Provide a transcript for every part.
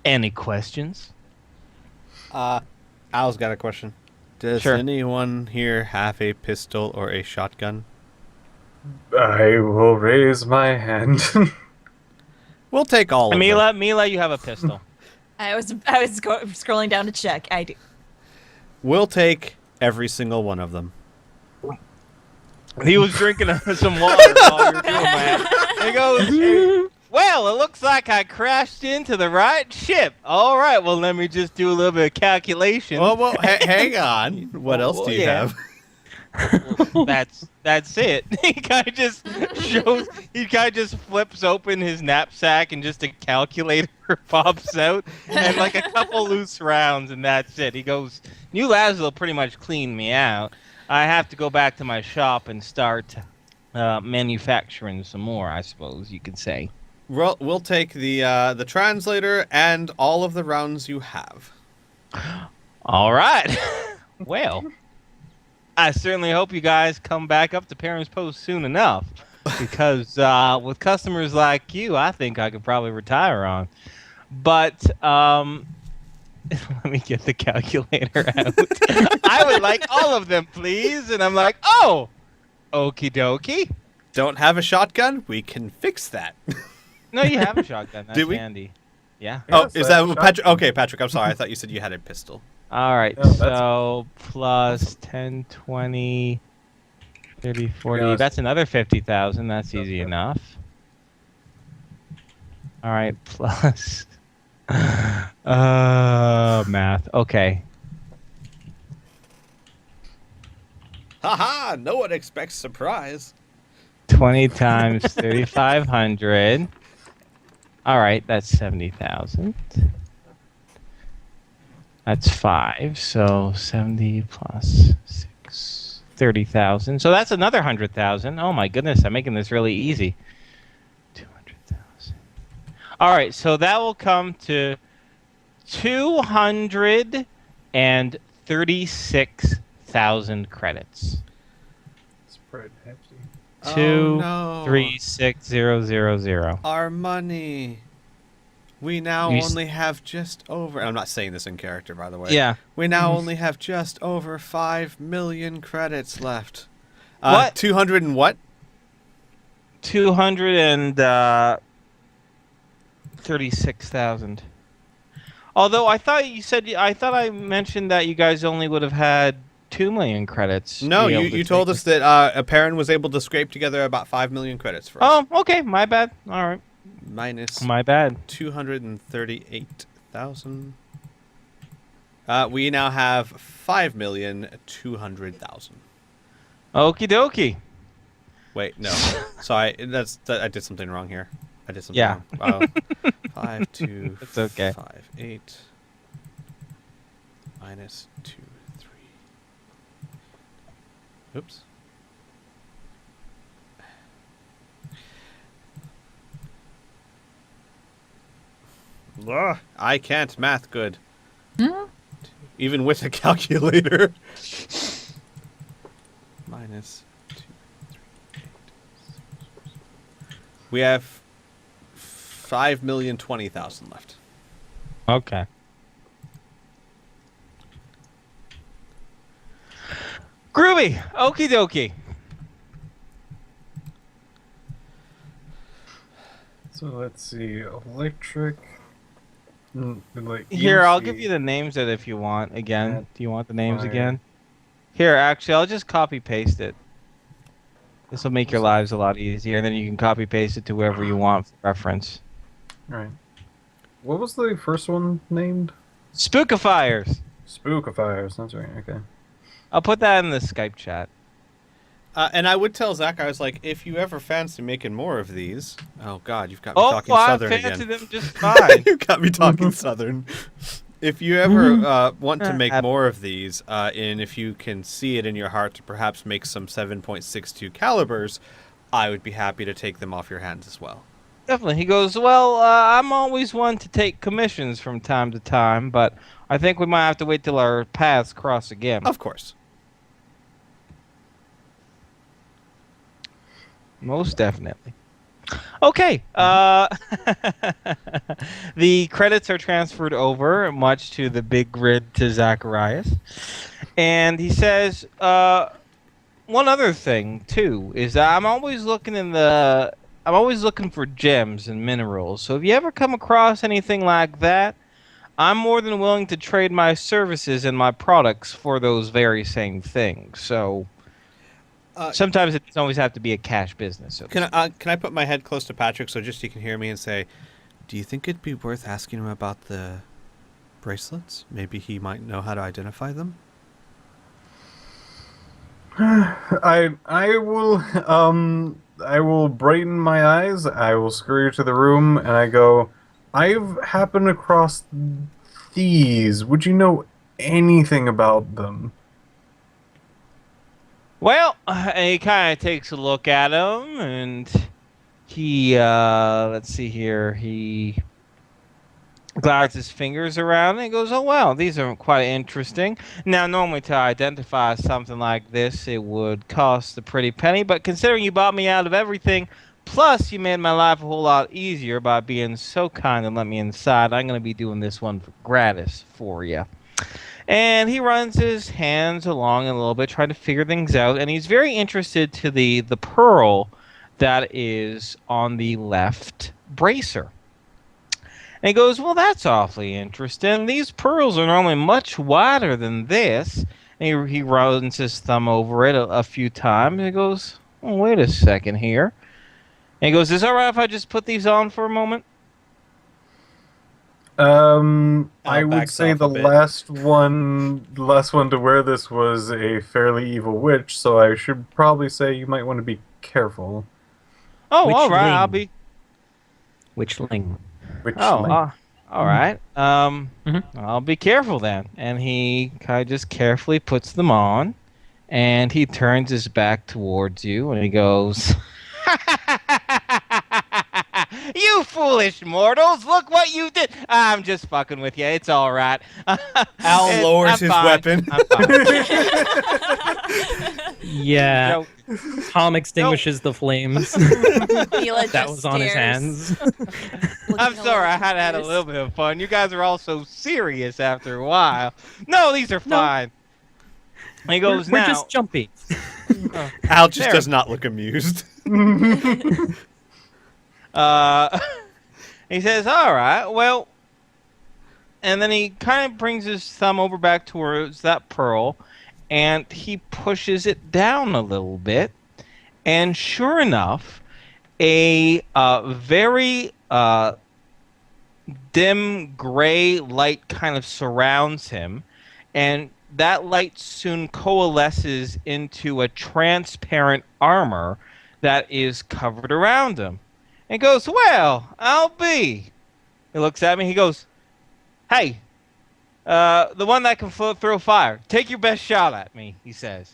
Any questions? Al's got a question. Does Sure. anyone here have a pistol or a shotgun? I will raise my hand. We'll take all of them. Mila, you have a pistol. Scrolling down to check. I do. We'll take every single one of them. He was drinking some water while you were doing that. He goes, well, it looks like I crashed into the right ship. All right, well, let me just do a little bit of calculation. Well, hang on. What else do you yeah. have? Well, that's it. He kind of just shows. He kind of just flips open his knapsack and just a calculator pops out and like a couple loose rounds and that's it. He goes, "New Lazlo pretty much cleaned me out. I have to go back to my shop and start manufacturing some more. I suppose you could say." We'll take the translator and all of the rounds you have. All right. Well. I certainly hope you guys come back up to Parents Post soon enough, because with customers like you, I think I could probably retire on. But let me get the calculator out. I would like all of them, please. And I'm like, oh, okie dokie. Don't have a shotgun? We can fix that. No, you have a shotgun. That's Do we? handy. Yeah. Oh, Yes, is I have that a Patrick? shotgun. Okay, Patrick, I'm sorry. I thought you said you had a pistol. All right. No, that's- So plus 10, 20, 30, 40. Yeah, That's another 50,000. That's easy enough. All right. Plus. Math. Okay. Haha, no one expects surprise. 20 times 3,500. All right. That's 70,000. That's 5. So 70 plus 6. 30,000. So that's another 100,000. Oh my goodness. I'm making this really easy. 200,000. All right. So that will come to 236,000 credits. It's pretty hefty. Two, no. 36000. Our money. We now You s- only have just over. I'm not saying this in character, by the way. Yeah. We now only have just over 5 million credits left. What? 200 and what? 236,000. Although I thought I mentioned that you guys only would have had 2 million credits. No, to be able you to told take- us that Apparent was able to scrape together about 5 million credits for us. Oh, okay. My bad. All right. Minus My bad. 238,000. We now have 5,200,000. Okie dokie. Wait, no. Sorry, I did something wrong here. I did something Yeah. wrong. 5, 2, It's okay. 5, 8. Minus 2, 3. Oops. Ugh, I can't math good. Even with a calculator. Minus 2, 3, 8. We have 5,020,000 left. Okay. Groovy. Okie dokie. So let's see. Electric. Like Here, I'll EMC. give you the names that if you want again. Yeah. Do you want the names Fire. again? Here, actually, I'll just copy paste it. This will make your lives a lot easier, and then you can copy paste it to wherever you want for reference. Right. What was the first one named? Spookifiers. Spookifiers. That's right. Okay. I'll put that in the Skype chat. And I would tell Zach, I was like, if you ever fancy making more of these. Oh, God, you've got me Oh, talking I Southern fancy again. them just fine. You got me talking Southern. If you ever want to make Ab- more of these, and if you can see it in your heart to perhaps make some 7.62 calibers, I would be happy to take them off your hands as well. Definitely. He goes, well, I'm always one to take commissions from time to time, but I think we might have to wait till our paths cross again. Of course. Most definitely. Okay. The credits are transferred over, much to the big grid to Zacharias, and he says, one other thing too is that I'm always looking for gems and minerals. So if you ever come across anything like that, I'm more than willing to trade my services and my products for those very same things. So sometimes it doesn't always have to be a cash business. So Can I put my head close to Patrick so just he can hear me and say, do you think it'd be worth asking him about the bracelets? Maybe he might know how to identify them. I will brighten my eyes. I will scurry to the room and I go, I've happened across these. Would you know anything about them? Well, he kind of takes a look at them, and he, let's see here, he glides his fingers around and he goes, oh, wow, these are quite interesting. Now, normally to identify something like this, it would cost a pretty penny, but considering you bought me out of everything, plus you made my life a whole lot easier by being so kind and let me inside, I'm going to be doing this one gratis for you. And he runs his hands along a little bit, trying to figure things out. And he's very interested to the pearl that is on the left bracer. And he goes, well, that's awfully interesting. These pearls are normally much wider than this. And he runs his thumb over it a few times. And he goes, oh, wait a second here. And he goes, is it all right if I just put these on for a moment? I would say the last one to wear this was a fairly evil witch, so I should probably say you might want to be careful. Oh, Witchling. all right, I'll be. Witchling. All right. I'll be careful then. And he kind of just carefully puts them on, and he turns his back towards you, and he goes, "You foolish mortals! Look what you did! I'm just fucking with you. It's all right." Al lowers his weapon. I'm fine. Yeah. Joke. Tom extinguishes the flames Mila that just was on his stares, hands. I'm looking sorry, I over had a his little bit of fun. You guys are all so serious after a while. No, these are fine. And he goes, We're now. just jumpy. Al just There. does not look amused. He says, all right, well, and then he kind of brings his thumb over back towards that pearl, and he pushes it down a little bit, and sure enough, a very dim gray light kind of surrounds him, and that light soon coalesces into a transparent armor that is covered around him. And he goes, well, I'll be. He looks at me, he goes, hey, the one that can throw fire, take your best shot at me, he says.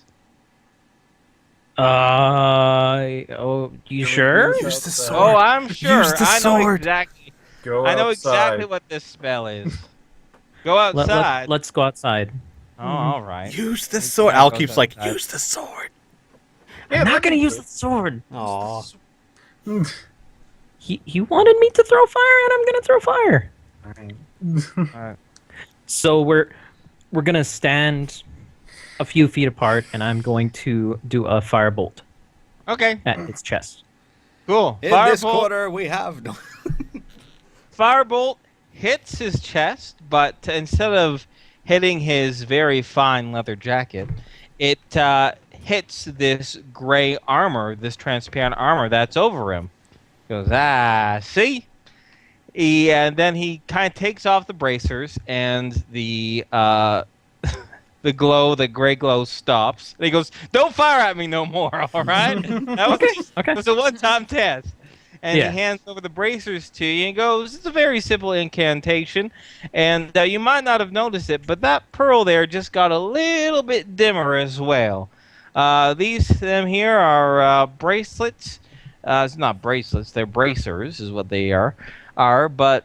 Oh, you sure? Use the sword. Oh, I'm sure. Use the I know sword. exactly. Go I know outside. exactly what this spell is. Go outside. Let's go outside. Oh, all right. Use the sword. Yeah, Al goes keeps like, outside. use the sword. I'm not gonna use the sword. Aw. He wanted me to throw fire, and I'm gonna throw fire. Alright. So we're gonna stand a few feet apart, and I'm going to do a firebolt Okay, at its chest. cool. In this quarter, we have no. Firebolt hits his chest, but instead of hitting his very fine leather jacket, it hits this gray armor, this transparent armor that's over him. He goes, see? And then he kind of takes off the bracers, and the the gray glow stops. And he goes, don't fire at me no more, all right? That was, Okay. it was a one-time test. And Yeah. he hands over the bracers to you and goes, it's a very simple incantation. And you might not have noticed it, but that pearl there just got a little bit dimmer as well. Them here are bracelets. It's not bracelets, they're bracers is what they are, but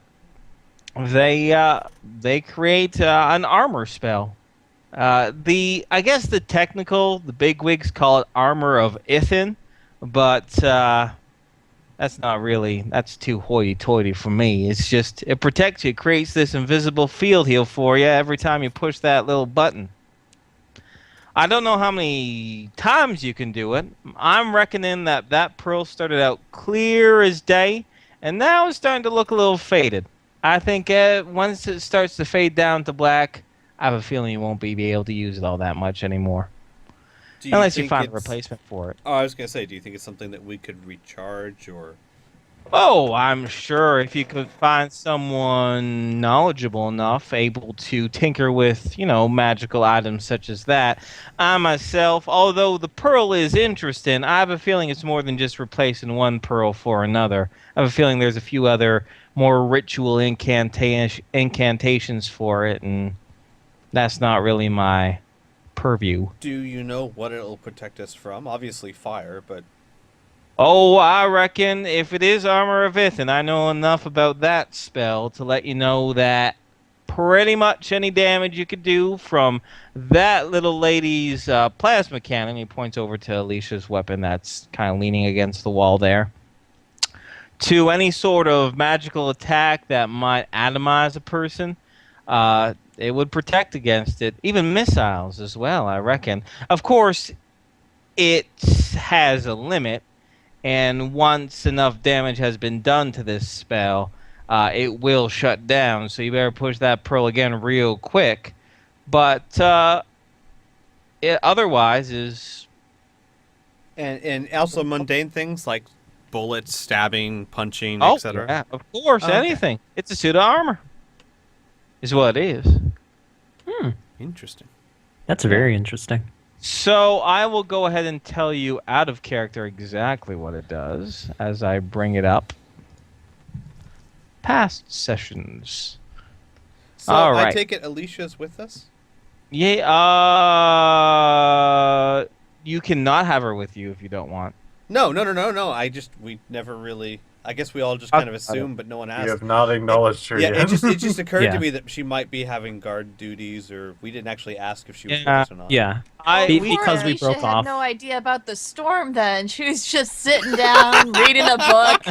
they create an armor spell. I guess the bigwigs call it Armor of Ithin, but That's not really. That's too hoity-toity for me. It's just it protects you. It creates this invisible field heal for you every time you push that little button. I don't know how many times you can do it. I'm reckoning that pearl started out clear as day, and now it's starting to look a little faded. I think once it starts to fade down to black, I have a feeling you won't be able to use it all that much anymore. Unless you find a replacement for it. Oh, I was gonna say, do you think it's something that we could recharge or? Oh, I'm sure if you could find someone knowledgeable enough, able to tinker with, magical items such as that. I myself, although the pearl is interesting, I have a feeling it's more than just replacing one pearl for another. I have a feeling there's a few other more ritual incantations for it, and that's not really my purview. Do you know what it'll protect us from? Obviously fire, but... Oh, I reckon if it is Armor of Ith, and I know enough about that spell to let you know that pretty much any damage you could do from that little lady's plasma cannon, he points over to Alicia's weapon that's kind of leaning against the wall there, to any sort of magical attack that might atomize a person, it would protect against it. Even missiles as well, I reckon. Of course, it has a limit. And once enough damage has been done to this spell, it will shut down. So you better push that pearl again real quick. But it otherwise is... And also mundane things like bullets, stabbing, punching, Oh, etc. yeah, of course, Okay. anything. It's a suit of armor. Is what it is. Interesting. That's very interesting. So I will go ahead and tell you out of character exactly what it does as I bring it up. Past sessions. So All I right. take it Alicia's with us? Yeah, you cannot have her with you if you don't want. No. We never really... I guess we all just kind of assume, but no one You asked. have not acknowledged her Yeah, yet. it just occurred Yeah. to me that she might be having guard duties, or we didn't actually ask if she was with Yeah. us or not. Yeah. Poor because we Alicia broke had off. no idea about the storm then. She was just sitting down, reading a book.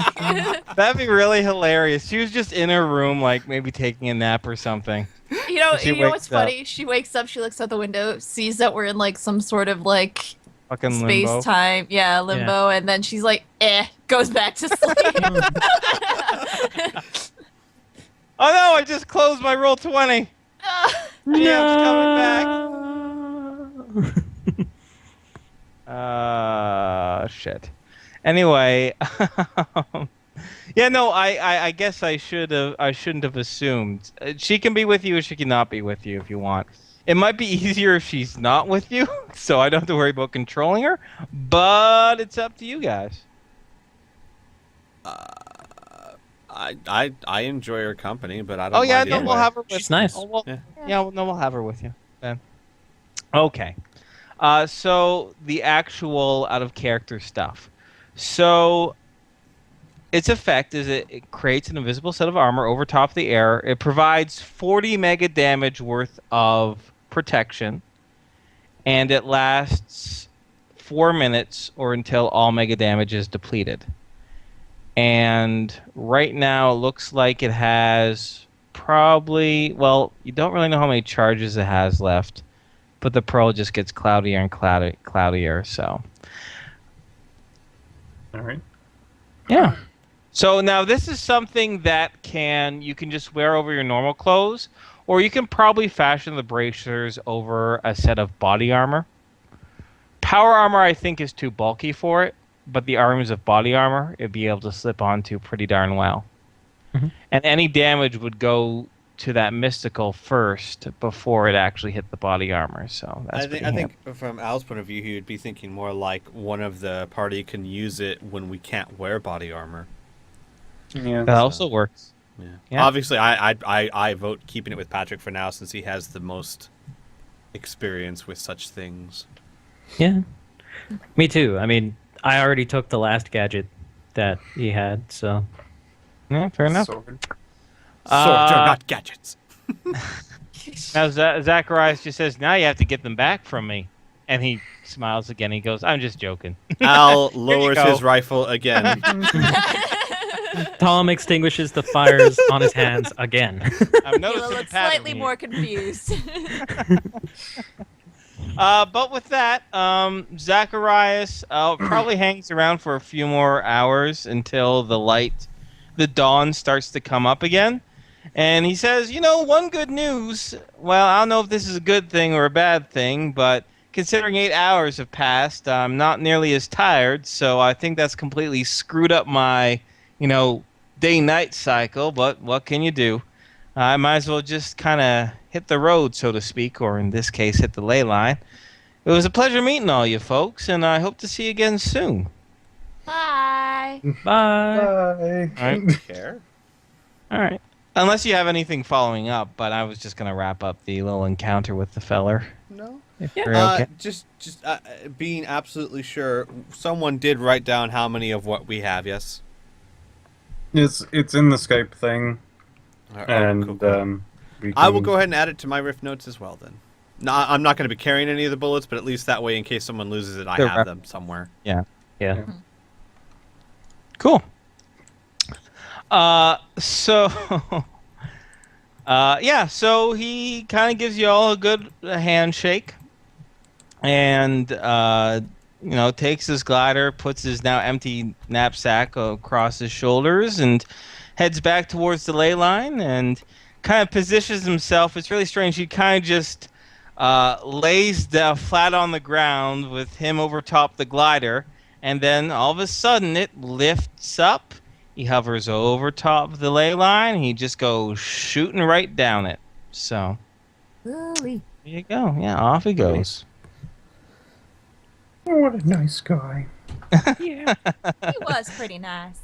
That'd be really hilarious. She was just in her room, like maybe taking a nap or something. You know, She you know wakes what's funny? She wakes up, she looks out the window, sees that we're in like some sort of like Fucking space limbo. time, limbo, and then she's like, goes back to sleep. Oh no! I just closed my roll 20. Yeah, shit. Anyway, yeah, no, I guess I shouldn't have assumed. She can be with you, or she cannot be with you if you want. It might be easier if she's not with you, so I don't have to worry about controlling her. But it's up to you guys. I enjoy her company, but I don't Oh yeah, mind no, either we'll way. have her with. She's nice. Oh, well, Yeah. yeah, well, no, we'll have her with you then. Okay. So the actual out of character stuff. So its effect is it creates an invisible set of armor over top of the air. It provides 40 mega damage worth of protection, and it lasts 4 minutes or until all mega damage is depleted. And right now it looks like it has probably, well, you don't really know how many charges it has left, but the pearl just gets cloudier and cloudier, so. All right. Yeah. So now this is something that you can just wear over your normal clothes, or you can probably fashion the bracers over a set of body armor. Power armor I think is too bulky for it, but the arms of body armor it'd be able to slip onto pretty darn well. Mhm. And any damage would go to that mystical first before it actually hit the body armor. So that's I think from Al's point of view, he would be thinking more like one of the party can use it when we can't wear body armor. Yeah. that also works. Yeah. Yeah. Obviously, I vote keeping it with Patrick for now, since he has the most experience with such things. Yeah. Me too. I mean, I already took the last gadget that he had, so. Yeah, fair enough. Sword. Swords are not gadgets. Now Zacharias just says, now you have to get them back from me. And he smiles again. He goes, "I'm just joking." Al lowers go. his rifle again. Tom extinguishes the fires on his hands again. I'm Mila noticing a looks pattern slightly here. more confused. But with that, Zacharias probably hangs around for a few more hours until the dawn starts to come up again. And he says, one good news. Well, I don't know if this is a good thing or a bad thing, but considering 8 hours have passed, I'm not nearly as tired, so I think that's completely screwed up my, day-night cycle, but what can you do? I might as well just kind of hit the road, so to speak, or in this case, hit the ley line. It was a pleasure meeting all you folks, and I hope to see you again soon. Bye. Bye. Bye. All right. Care? All right. Unless you have anything following up, but I was just going to wrap up the little encounter with the feller. No. If you're okay. Just being absolutely sure, someone did write down how many of what we have. Yes. It's in the Skype thing, and Cool. we I will can- go ahead and add it to my riff notes as well. Then. No, I'm not going to be carrying any of the bullets, but at least that way, in case someone loses it, I They're have rep- them somewhere. Yeah. Cool. So, so he kind of gives you all a good handshake, and takes his glider, puts his now empty knapsack across his shoulders, and heads back towards the ley line, and kind of positions himself. It's really strange. He kind of just lays down flat on the ground with him over top the glider, and then all of a sudden it lifts up. He hovers over top of the ley line. He just goes shooting right down it. So Ooh-wee. there you go. Yeah, off he goes. Oh, what a nice guy. Yeah. He was pretty nice.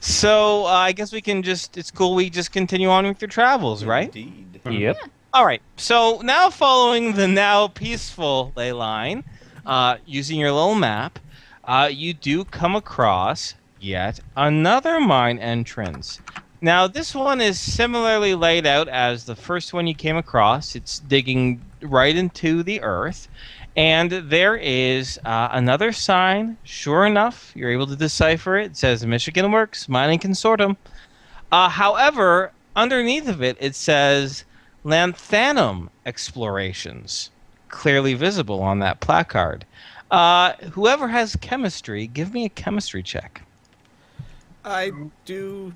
So I guess it's cool we just continue on with your travels, right? Indeed. Yep. All right. So now following the now peaceful ley line, using your little map, you do come across yet another mine entrance. Now this one is similarly laid out as the first one you came across. It's digging right into the earth. And there is another sign. Sure enough, you're able to decipher it. It says Michigan Works Mining Consortium. However, underneath of it, it says Lanthanum Explorations. Clearly visible on that placard. Whoever has chemistry, give me a chemistry check. I do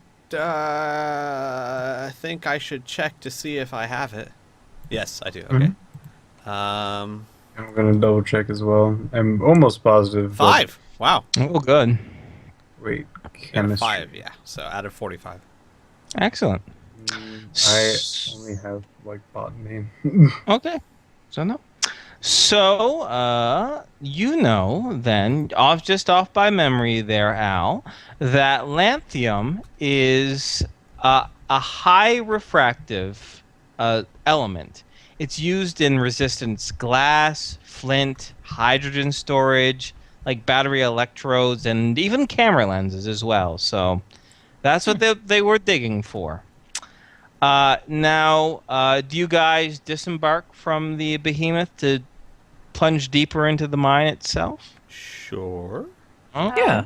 think I should check to see if I have it. Yes, I do. Okay. I'm gonna double check as well. I'm almost positive. but- 5. Wow. Oh, good. Wait, Yeah, chemistry. 5. Yeah. So out of 45. Excellent. I only have like botany. Okay. So no. So, then, just off by memory there, Al, that lanthium is a high refractive element. It's used in resistance glass, flint, hydrogen storage, like battery electrodes, and even camera lenses as well. So that's what they were digging for. Now, do you guys disembark from the behemoth to plunge deeper into the mine itself? Sure. Oh, Yeah.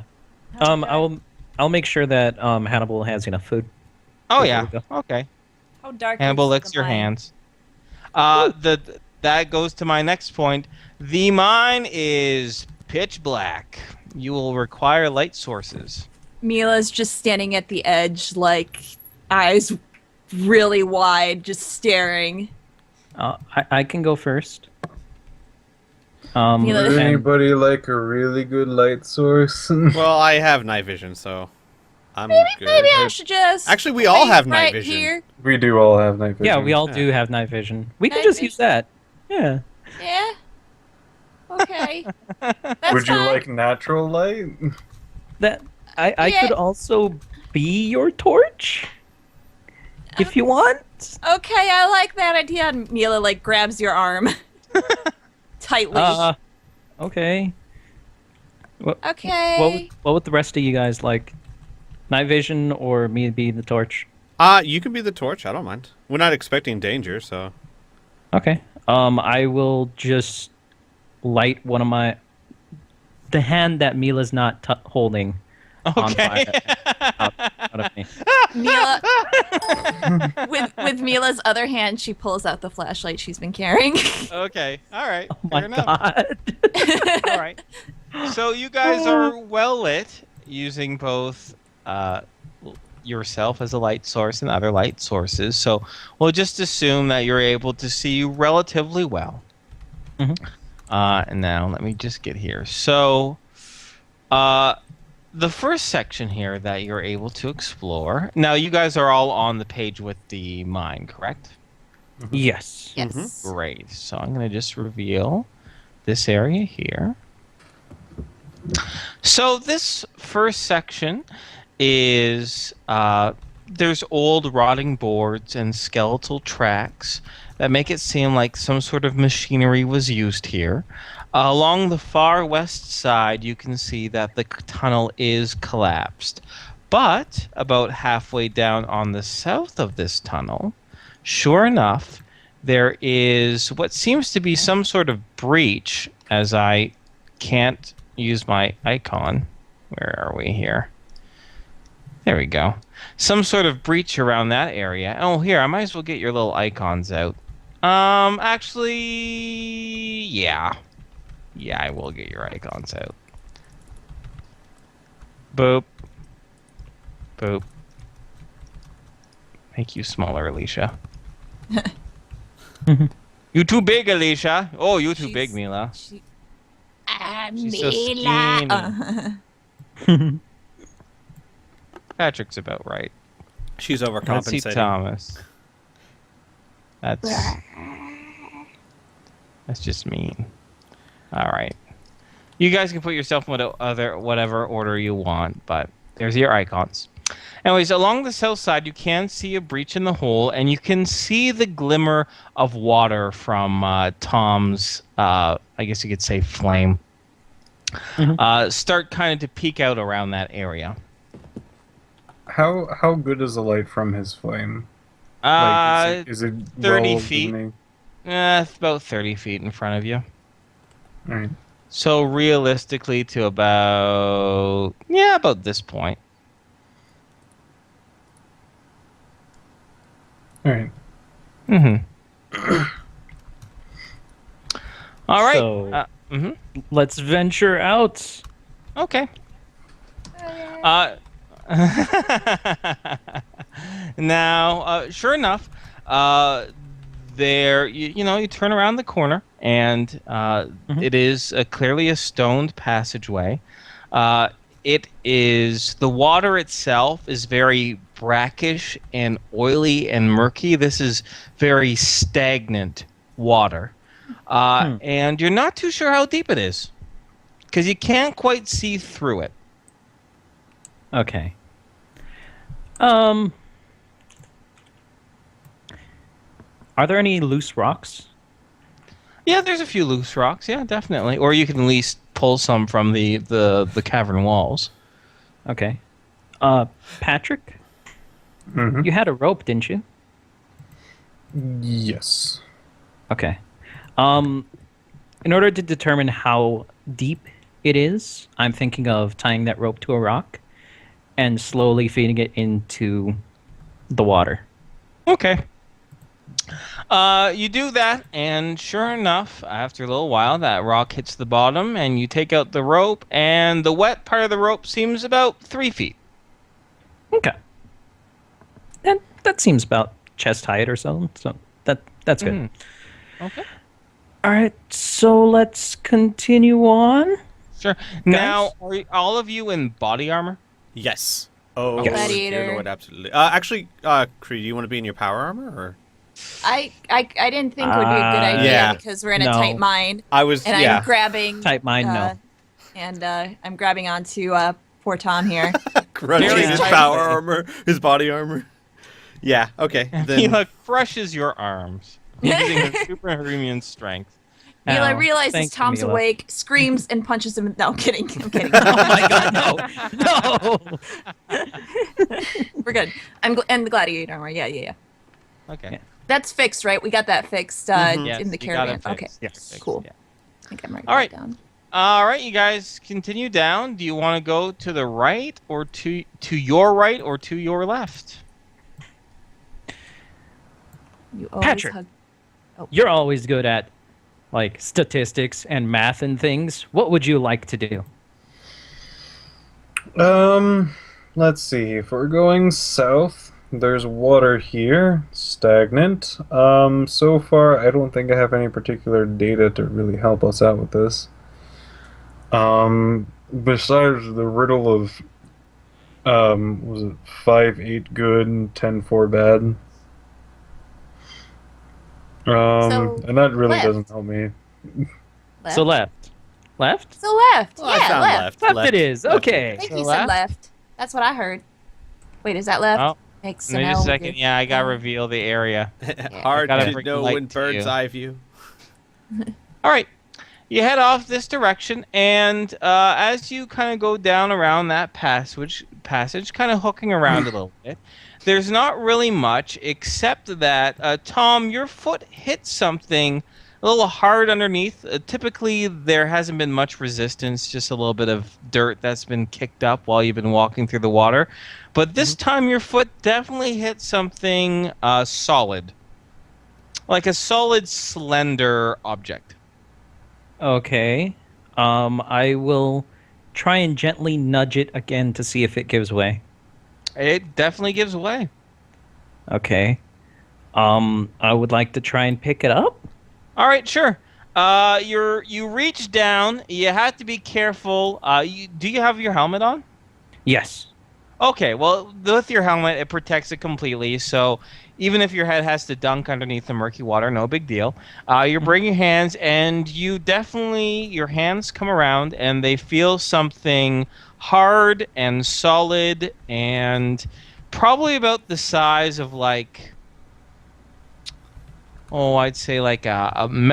How I'll make sure that Hannibal has enough food. Oh Before yeah. we go. Okay. How dark Hannibal is licks the your mine? hands. That goes to my next point. The mine is pitch black. You will require light sources. Mila's just standing at the edge, like eyes really wide, just staring. I can go first. Mila- Would and- anybody like a really good light source? Well, I have night vision, so I'm good. Maybe I should just. Actually, we all wait have night right vision. Here. We do all have night vision. yeah, we all Yeah. do have night vision. We can Night just use vision. that. Yeah. Yeah. Okay. That's Would you fine. like natural light? That I Yeah. could also be your torch if you want. Okay, I like that idea. And Mila like grabs your arm tightly. Okay. Okay. What would the rest of you guys like? Night vision or me being the torch? You can be the torch. I don't mind. We're not expecting danger, so. Okay. I will just light the hand that Mila's not holding on Okay. fire out of me. Mila, with Mila's other hand, she pulls out the flashlight she's been carrying. Okay. All right. Oh Fair my enough. god. All right. So you guys are well lit using both yourself as a light source and other light sources. So we'll just assume that you're able to see relatively well. Mhm. And now let me just get here. So the first section here that you're able to explore. Now you guys are all on the page with the mine, correct? Yes. Yes. Great. So I'm going to just reveal this area here. So this first section is there's old rotting boards and skeletal tracks that make it seem like some sort of machinery was used here. Along the far west side, you can see that the tunnel is collapsed. But about halfway down on the south of this tunnel, sure enough, there is what seems to be some sort of breach, as I can't use my icon. Where are we here? There we go. Some sort of breach around that area. Oh, here, I might as well get your little icons out. Actually, yeah. Yeah, I will get your icons out. Boop. Boop. Make you smaller, Alicia. You too big, Alicia. Oh, you too big, Mila. She's so skinny. Patrick's about right. She's Let's see overcompensating. Thomas. That's just mean. All right. You guys can put yourself in whatever order you want, but there's your icons. Anyways, along the south side, you can see a breach in the hole, and you can see the glimmer of water from Tom's, I guess you could say, flame. Start kind of to peek out around that area. How good is the light from his flame? Is it 30 well feet. illuminated? It's about 30 feet in front of you. All right. So realistically to about this point. All right. Mm-hmm. All right. So- Mm-hmm. Let's venture out. Okay. Now, sure enough, there you turn around the corner, and it is clearly a stoned passageway. It is the water itself is very brackish and oily and murky. This is very stagnant water, and you're not too sure how deep it is because you can't quite see through it. Okay. Are there any loose rocks? Yeah, there's a few loose rocks. Yeah, definitely. Or you can at least pull some from the cavern walls. Okay. Patrick, Mhm. you had a rope, didn't you? Yes. Okay. In order to determine how deep it is, I'm thinking of tying that rope to a rock and slowly feeding it into the water. Okay. You do that, and sure enough, after a little while, that rock hits the bottom, and you take out the rope, and the wet part of the rope seems about 3 feet. Okay. And that seems about chest height or so. So that's good. Mhm. Okay. All right. So let's continue on. Sure. Now, are all of you in body armor? Yes. Oh, Yes. Gladiator. dear Lord, absolutely. Actually, Kree, do you want to be in your power armor, or? I didn't think it would be a good idea Yeah. because we're in a No. tight mine, I was, and yeah. I'm grabbing. Type mine, no. And I'm grabbing onto poor Tom here. Crunching Very his tight. power armor, his body armor. Yeah, okay. Then Mila crushes your arms using her superhuman strength. Mila Ow. realizes Thank you, Tom's Mila. awake, screams, and punches him. No, I'm kidding. I'm kidding. Oh my god, no. No. We're good. And the gladiator armor. Yeah. Okay. That's fixed, right? We got that fixed Yes, in the you got caravan. it Okay, fixed. Yes, fixed, cool. yeah. I think I'm writing All right. that down. All right, you guys continue down. Do you want to go to the right or to your right or to your left? You always Patrick. hug. You're always good at like statistics and math and things. What would you like to do? Let's see. If we're going south, there's water here, stagnant. So far, I don't think I have any particular data to really help us out with this. Besides the riddle of, was it 5-8 good and 10-4 bad? So, And that really left. doesn't help me. Left. So left. Left? So left. Well, I Yeah, found left. Left it is. Left. Okay. I think So he left? said left. That's what I heard. Wait, is that left? Oh, Makes maybe a an L second. with- Yeah, I got to reveal the area. Hard I gotta to bring know light in to bird's you. eye view. All right. You head off this direction, and as you kind of go down around that passage, kind of hooking around a little bit, there's not really much except that, Tom, your foot hit something a little hard underneath. Typically, there hasn't been much resistance, just a little bit of dirt that's been kicked up while you've been walking through the water. But this time, your foot definitely hit something solid, like a solid, slender object. Okay. I will try and gently nudge it again to see if it gives way. It definitely gives way. Okay. I would like to try and pick it up. All right, sure. You reach down. You have to be careful. Do you have your helmet on? Yes. Okay, well, with your helmet, it protects it completely. So even if your head has to dunk underneath the murky water, no big deal. You bring your hands, and your hands come around, and they feel something hard and solid, and probably about the size of I'd say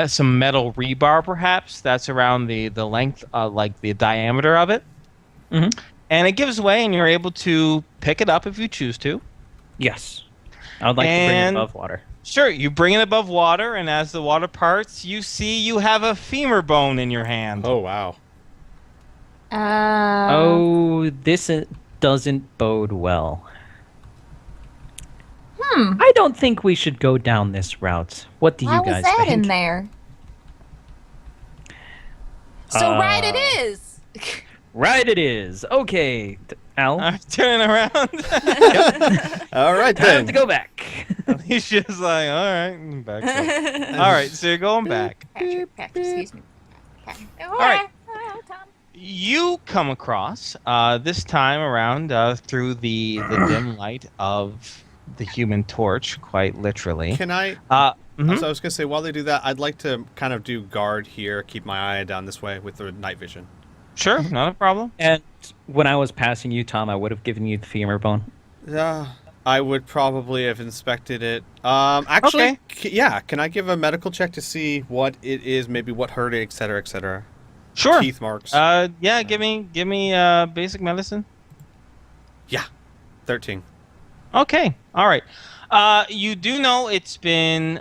some metal rebar, perhaps. That's around the length, the diameter of it. Mhm. And it gives way, and you're able to pick it up if you choose to. Yes. I would like to bring it And- above water. Sure, you bring it above water, and as the water parts, you see you have a femur bone in your hand. Oh wow. Oh, this doesn't bode well. Hmm. I don't think we should go down this route. What do Why you was guys that think? in there? So right it Uh, is. Right it is. Okay. Al, I'm turning around. All right time then. to go back. He's just like, all right, back up. All right, so you're going back. Patrick, excuse me. All right. Tom. You come across this time around through the dim light of the Human Torch, quite literally. Can I? Mhm. So I was gonna say, while they do that, I'd like to kind of do guard here, keep my eye down this way with the night vision. Sure, not a problem. And when I was passing you, Tom, I would have given you the femur bone. I would probably have inspected it. Actually, Okay. yeah. Can I give a medical check to see what it is, maybe what hurt it, etc., etc. Sure. Teeth marks. Yeah, give me basic medicine. 13. Okay, all right. You do know it's been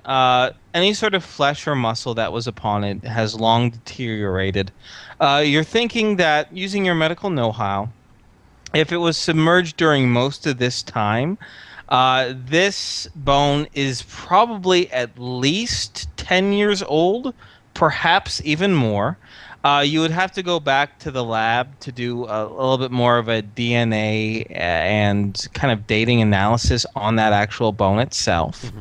any sort of flesh or muscle that was upon it has long deteriorated. You're thinking that using your medical know-how, if it was submerged during most of this time, this bone is probably at least 10 years old, perhaps even more. You would have to go back to the lab to do a little bit more of a DNA and kind of dating analysis on that actual bone itself.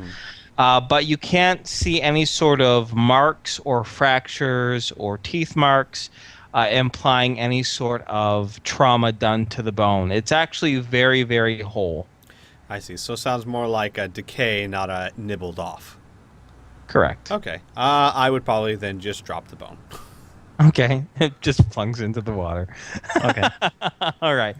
But you can't see any sort of marks or fractures or teeth marks implying any sort of trauma done to the bone. It's actually very, very whole. I see. So it sounds more like a decay, not a nibbled off. Correct. Okay. I would probably then just drop the bone. Okay. It just plunks into the water. Okay. All right.